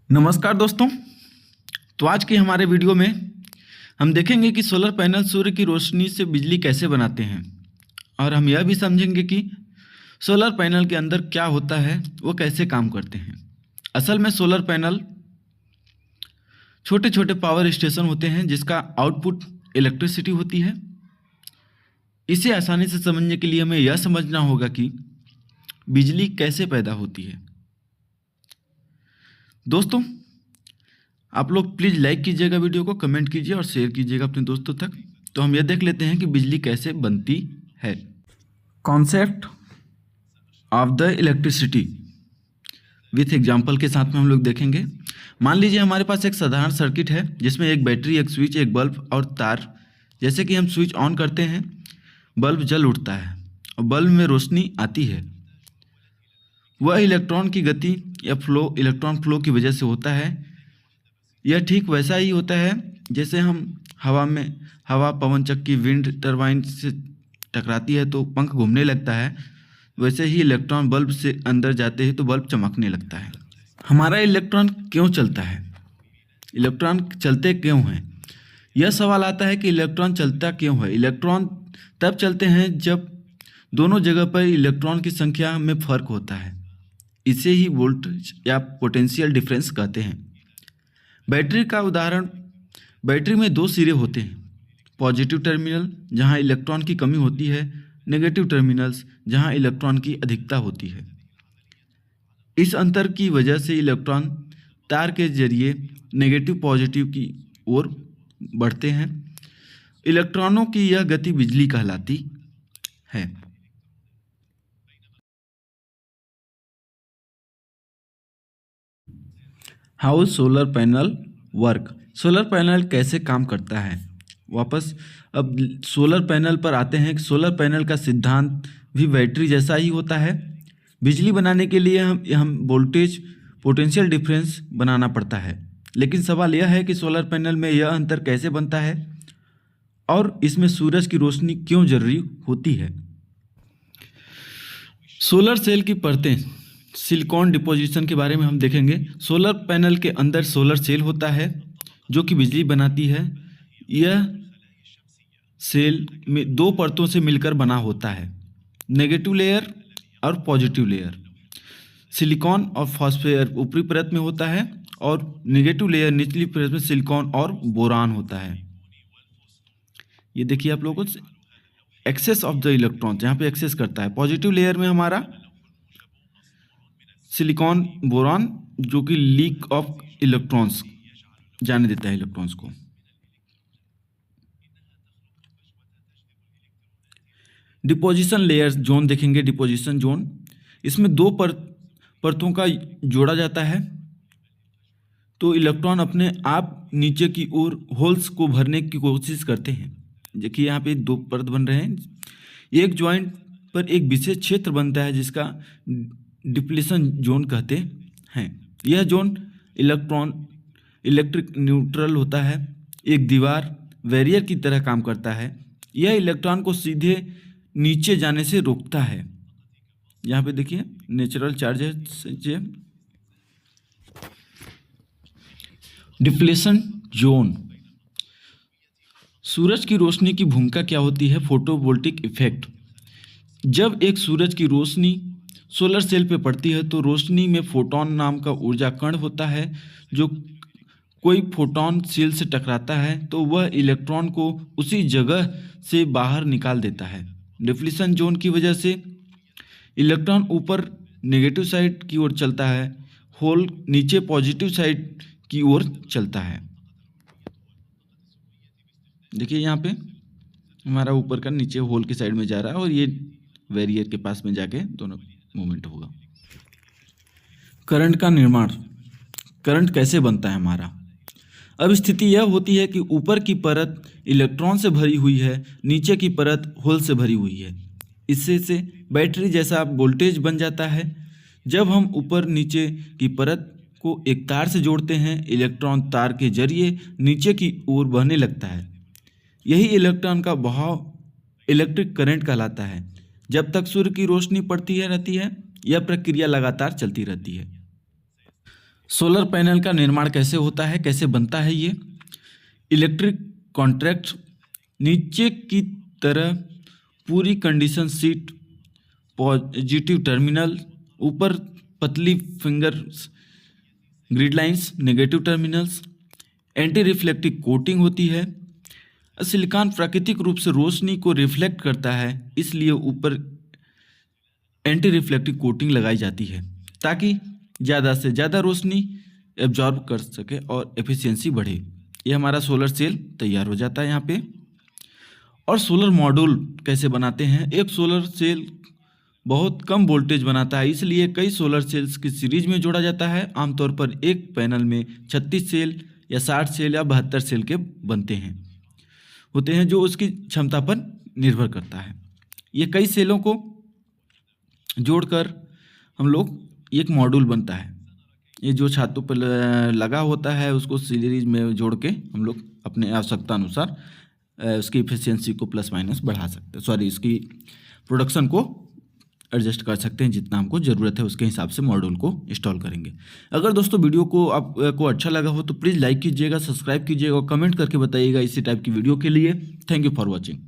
नमस्कार दोस्तों। तो आज के हमारे वीडियो में हम देखेंगे कि सोलर पैनल सूर्य की रोशनी से बिजली कैसे बनाते हैं और हम यह भी समझेंगे कि सोलर पैनल के अंदर क्या होता है, वो कैसे काम करते हैं। असल में सोलर पैनल छोटे छोटे पावर स्टेशन होते हैं जिसका आउटपुट इलेक्ट्रिसिटी होती है। इसे आसानी से समझने के लिए हमें यह समझना होगा कि बिजली कैसे पैदा होती है। दोस्तों, आप लोग प्लीज़ लाइक कीजिएगा वीडियो को, कमेंट कीजिए और शेयर कीजिएगा अपने दोस्तों तक। तो हम यह देख लेते हैं कि बिजली कैसे बनती है। Concept of the electricity with example के साथ में हम लोग देखेंगे। मान लीजिए हमारे पास एक साधारण सर्किट है जिसमें एक बैटरी, एक स्विच, एक बल्ब और तार। जैसे कि हम स्विच ऑन करते हैं, बल्ब जल उठता है और बल्ब में रोशनी आती है। वह इलेक्ट्रॉन की गति या फ्लो, इलेक्ट्रॉन फ्लो की वजह से होता है। यह ठीक वैसा ही होता है जैसे हम हवा पवन चक्की, विंड टरबाइन से टकराती है तो पंख घूमने लगता है, वैसे ही इलेक्ट्रॉन बल्ब से अंदर जाते हैं तो बल्ब चमकने लगता है। हमारा इलेक्ट्रॉन क्यों चलता है, इलेक्ट्रॉन चलते क्यों हैं? यह सवाल आता है कि इलेक्ट्रॉन चलता क्यों है। इलेक्ट्रॉन तब चलते हैं जब दोनों जगह पर इलेक्ट्रॉन की संख्या में फर्क होता है। इसे ही वोल्टेज या पोटेंशियल डिफरेंस कहते हैं। बैटरी का उदाहरण, बैटरी में दो सिरे होते हैं, पॉजिटिव टर्मिनल जहां इलेक्ट्रॉन की कमी होती है, नेगेटिव टर्मिनल्स जहां इलेक्ट्रॉन की अधिकता होती है। इस अंतर की वजह से इलेक्ट्रॉन तार के जरिए नेगेटिव पॉजिटिव की ओर बढ़ते हैं। इलेक्ट्रॉनों की यह गति बिजली कहलाती है। How solar panel work, solar panel कैसे काम करता है। वापस अब सोलर पैनल पर आते हैं कि सोलर पैनल का सिद्धांत भी बैटरी जैसा ही होता है। बिजली बनाने के लिए हम वोल्टेज पोटेंशियल डिफरेंस बनाना पड़ता है। लेकिन सवाल यह है कि सोलर पैनल में यह अंतर कैसे बनता है और इसमें सूरज की रोशनी क्यों जरूरी होती है। सोलर सेल की परतें, सिलिकॉन डिपोजिशन के बारे में हम देखेंगे। सोलर पैनल के अंदर सोलर सेल होता है जो कि बिजली बनाती है। यह सेल में दो परतों से मिलकर बना होता है, नेगेटिव लेयर और पॉजिटिव लेयर। सिलिकॉन और फॉस्फेट ऊपरी परत में होता है और नेगेटिव लेयर निचली परत में सिलिकॉन और बोरान होता है। ये देखिए आप लोगों को एक्सेस ऑफ द इलेक्ट्रॉन जहाँ पे एक्सेस करता है। पॉजिटिव लेयर में हमारा सिलिकॉन बोरॉन जो कि लीक ऑफ इलेक्ट्रॉन्स जाने देता है इलेक्ट्रॉन्स को। डिपोजिशन लेयर जोन देखेंगे। डिपोजिशन जोन, इसमें दो परतों का जोड़ा जाता है तो इलेक्ट्रॉन अपने आप नीचे की ओर होल्स को भरने की कोशिश करते हैं। देखिए यहाँ पे दो परत बन रहे हैं। एक जॉइंट पर एक विशेष क्षेत्र बनता है जिसका डिप्लीशन जोन कहते हैं। यह जोन इलेक्ट्रिक न्यूट्रल होता है, एक दीवार बैरियर की तरह काम करता है। यह इलेक्ट्रॉन को सीधे नीचे जाने से रोकता है। यहाँ पे देखिए नेचुरल चार्जेस। डिप्लीशन जोन, सूरज की रोशनी की भूमिका क्या होती है। फोटोवोल्टिक इफेक्ट, जब एक सूरज की रोशनी सोलर सेल पे पड़ती है तो रोशनी में फोटॉन नाम का ऊर्जा कण होता है। जो कोई फोटॉन सेल से टकराता है तो वह इलेक्ट्रॉन को उसी जगह से बाहर निकाल देता है। डिप्लीशन जोन की वजह से इलेक्ट्रॉन ऊपर नेगेटिव साइड की ओर चलता है, होल नीचे पॉजिटिव साइड की ओर चलता है। देखिए यहाँ पे हमारा ऊपर का नीचे होल की साइड में जा रहा है और ये बैरियर के पास में जाके दोनों मूवमेंट होगा। करंट का निर्माण, करंट कैसे बनता है हमारा। अब स्थिति यह होती है कि ऊपर की परत इलेक्ट्रॉन से भरी हुई है, नीचे की परत होल से भरी हुई है। इससे से बैटरी जैसा वोल्टेज बन जाता है। जब हम ऊपर नीचे की परत को एक तार से जोड़ते हैं, इलेक्ट्रॉन तार के जरिए नीचे की ओर बहने लगता है। यही इलेक्ट्रॉन का बहाव इलेक्ट्रिक करंट कहलाता है। जब तक सूर्य की रोशनी पड़ती रहती है, यह प्रक्रिया लगातार चलती रहती है। सोलर पैनल का निर्माण कैसे होता है, कैसे बनता है ये? इलेक्ट्रिक कॉन्ट्रैक्ट, नीचे की तरह पूरी कंडीशन शीट, पॉजिटिव टर्मिनल, ऊपर पतली fingers grid lines, negative terminals, anti reflective coating होती है। सिलिकॉन प्राकृतिक रूप से रोशनी को रिफ्लेक्ट करता है, इसलिए ऊपर एंटी रिफ्लेक्टिव कोटिंग लगाई जाती है ताकि ज़्यादा से ज़्यादा रोशनी एब्जॉर्ब कर सके और एफिशिएंसी बढ़े। ये हमारा सोलर सेल तैयार हो जाता है यहाँ पे। और सोलर मॉड्यूल कैसे बनाते हैं? एक सोलर सेल बहुत कम वोल्टेज बनाता है, इसलिए कई सोलर सेल्स की सीरीज में जोड़ा जाता है। आमतौर पर एक पैनल में 36 सेल या 60 सेल या 72 सेल के बनते हैं होते हैं, जो उसकी क्षमता पर निर्भर करता है। ये कई सेलों को जोड़कर हम लोग एक मॉड्यूल बनता है। ये जो छातों पर लगा होता है उसको सीरीज में जोड़ के हम लोग अपने आवश्यकता अनुसार उसकी एफिशिएंसी को प्लस माइनस बढ़ा सकते हैं, इसकी प्रोडक्शन को एडजस्ट कर सकते हैं। जितना हमको ज़रूरत है उसके हिसाब से मॉड्यूल को इंस्टॉल करेंगे। अगर दोस्तों वीडियो को आपको अच्छा लगा हो तो प्लीज़ लाइक कीजिएगा, सब्सक्राइब कीजिएगा और कमेंट करके बताइएगा इसी टाइप की वीडियो के लिए। Thank you for watching.